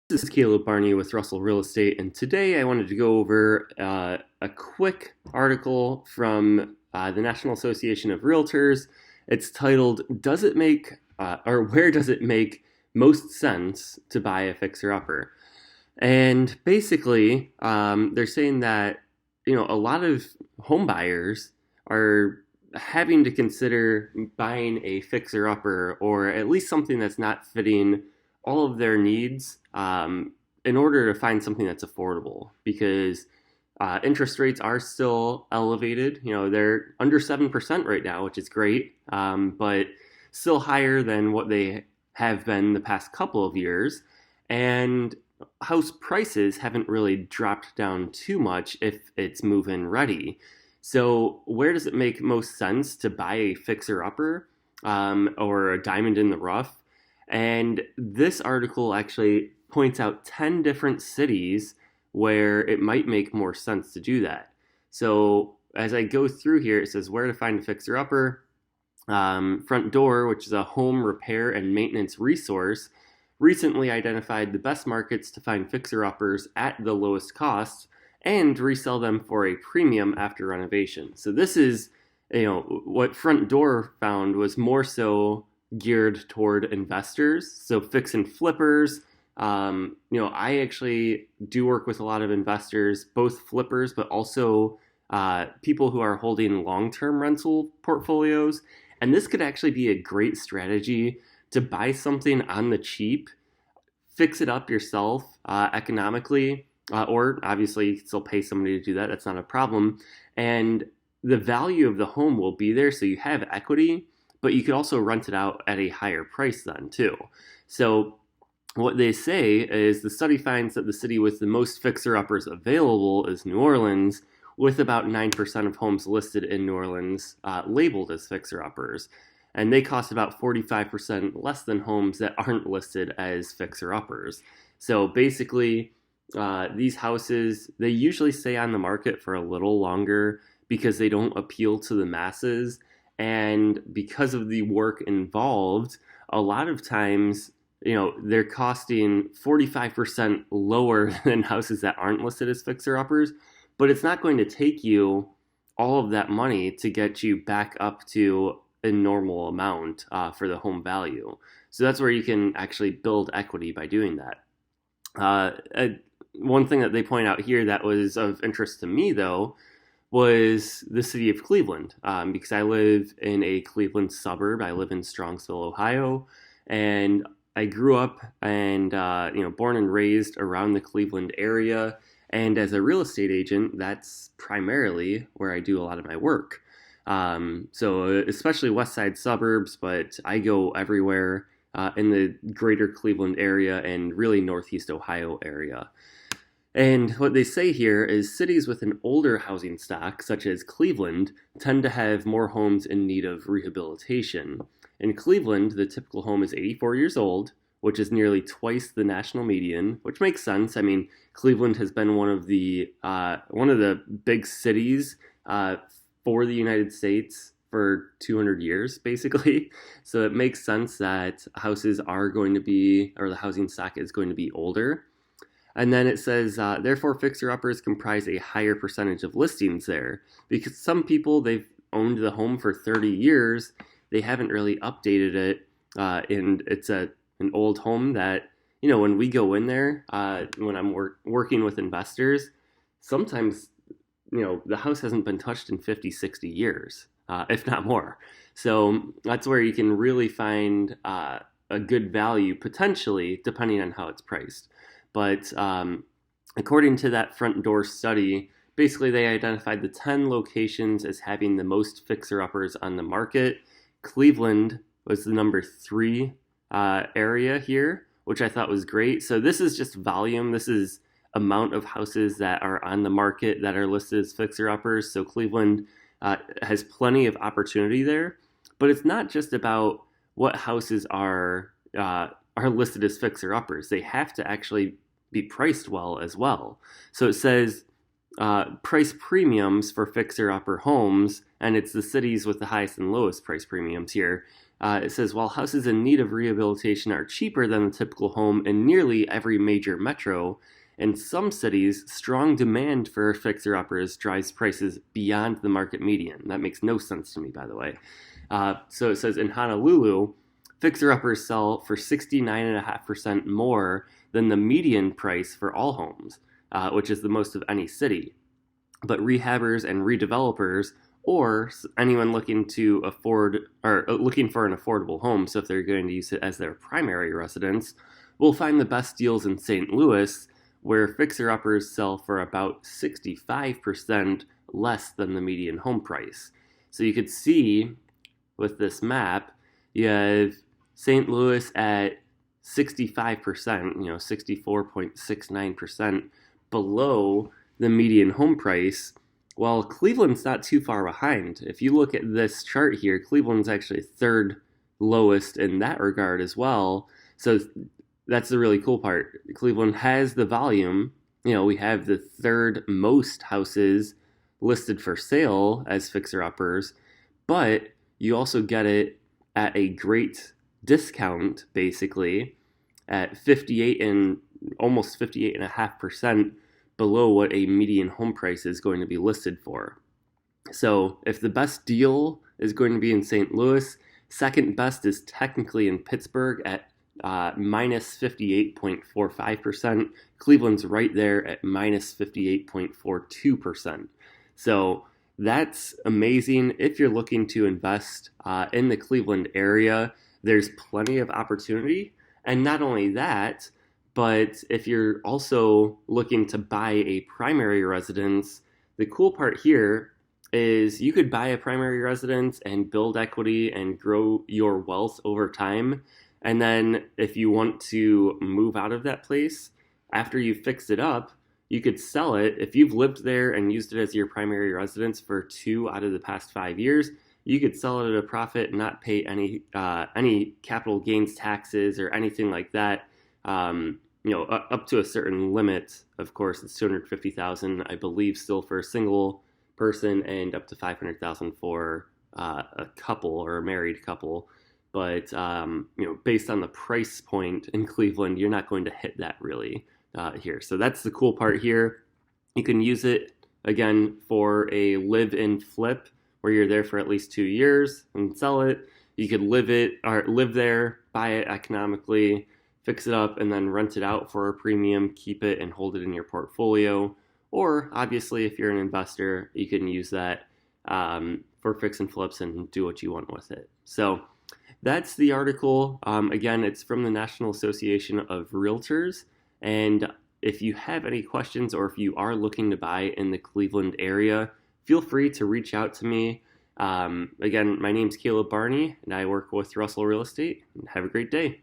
This is Caleb Barney with Russell Real Estate, and today I wanted to go over a quick article from the National Association of Realtors. It's titled, Does it make, or Where Does It Make Most Sense to Buy a Fixer-Upper? And basically, they're saying that, a lot of home buyers are having to consider buying a fixer-upper or at least something that's not fitting all of their needs in order to find something that's affordable because interest rates are still elevated. They're under 7% right now, which is great, but still higher than what they have been the past couple of years. And house prices haven't really dropped down too much if it's move-in ready. So where does it make most sense to buy a fixer-upper or a diamond in the rough? And this article actually points out 10 different cities where it might make more sense to do that. So as I go through here, it says where to find a fixer-upper. Front Door, which is a home repair and maintenance resource, recently identified the best markets to find fixer-uppers at the lowest cost and resell them for a premium after renovation. So this is, what Front Door found was more so geared toward investors, so fix and flippers. I actually do work with a lot of investors, both flippers, but also people who are holding long-term rental portfolios. And this could actually be a great strategy to buy something on the cheap, fix it up yourself economically, or obviously you can still pay somebody to do that. That's not a problem. And the value of the home will be there, so you have equity, but you could also rent it out at a higher price then too. So what they say is the study finds that the city with the most fixer-uppers available is New Orleans, with about 9% of homes listed in New Orleans labeled as fixer-uppers. And they cost about 45% less than homes that aren't listed as fixer-uppers. So basically, these houses, they usually stay on the market for a little longer because they don't appeal to the masses. And because of the work involved, a lot of times, they're costing 45% lower than houses that aren't listed as fixer-uppers, but it's not going to take you all of that money to get you back up to a normal amount for the home value. So that's where you can actually build equity by doing that. One thing that they point out here that was of interest to me, though, was the city of Cleveland, because I live in a Cleveland suburb. I live in Strongsville, Ohio, and I grew up and born and raised around the Cleveland area. And as a real estate agent, that's primarily where I do a lot of my work. So especially west side suburbs, but I go everywhere in the greater Cleveland area and really northeast Ohio area. And what they say here is cities with an older housing stock, such as Cleveland, tend to have more homes in need of rehabilitation. In Cleveland, the typical home is 84 years old, which is nearly twice the national median, which makes sense. I mean, Cleveland has been one of the big cities for the United States for 200 years, basically. So it makes sense that houses are going to be, or the housing stock is going to be older. And then it says, therefore, fixer-uppers comprise a higher percentage of listings there. Because some people, they've owned the home for 30 years, they haven't really updated it, and it's an old home that, when we go in there, when I'm working with investors, sometimes, the house hasn't been touched in 50, 60 years, if not more. So that's where you can really find a good value, potentially, depending on how it's priced. But according to that Front Door study, basically they identified the 10 locations as having the most fixer-uppers on the market. Cleveland was the number 3 area here, which I thought was great. So this is just volume. This is amount of houses that are on the market that are listed as fixer-uppers. So Cleveland has plenty of opportunity there. But it's not just about what houses are listed as fixer-uppers. They have to actually be priced well as well. So it says price premiums for fixer-upper homes, and it's the cities with the highest and lowest price premiums here. It says, while houses in need of rehabilitation are cheaper than the typical home in nearly every major metro, in some cities, strong demand for fixer-uppers drives prices beyond the market median. That makes no sense to me, by the way. So it says in Honolulu, fixer-uppers sell for 69.5% more than the median price for all homes, which is the most of any city. But rehabbers and redevelopers, or anyone looking to afford or looking for an affordable home, so if they're going to use it as their primary residence, will find the best deals in St. Louis, where fixer-uppers sell for about 65% less than the median home price. So you could see with this map, you have St. Louis at 65%, 64.69% below the median home price, while Cleveland's not too far behind. If you look at this chart here, Cleveland's actually third lowest in that regard as well. So that's the really cool part. Cleveland has the volume. We have the third most houses listed for sale as fixer-uppers, but you also get it at a great discount, basically, at 58 and almost 58.5% below what a median home price is going to be listed for. So if the best deal is going to be in St. Louis, second best is technically in Pittsburgh at minus 58.45%. Cleveland's right there at minus 58.42%. So that's amazing. If you're looking to invest in the Cleveland area, there's plenty of opportunity. And not only that, but if you're also looking to buy a primary residence, the cool part here is you could buy a primary residence and build equity and grow your wealth over time. And then if you want to move out of that place, after you fix it up, you could sell it. If you've lived there and used it as your primary residence for 2 out of the past 5 years, you could sell it at a profit and not pay any capital gains taxes or anything like that. Up to a certain limit. Of course, it's $250,000, I believe, still for a single person, and up to $500,000 for a couple or a married couple. But based on the price point in Cleveland, you're not going to hit that really here. So that's the cool part here. You can use it again for a live-in flip, where you're there for at least 2 years and sell it. You could live there, buy it economically, fix it up, and then rent it out for a premium, keep it and hold it in your portfolio. Or obviously, if you're an investor, you can use that for fix and flips and do what you want with it. So that's the article. Again, it's from the National Association of Realtors. And if you have any questions or if you are looking to buy in the Cleveland area, feel free to reach out to me. Again, my name's Caleb Barney, and I work with Russell Real Estate. Have a great day.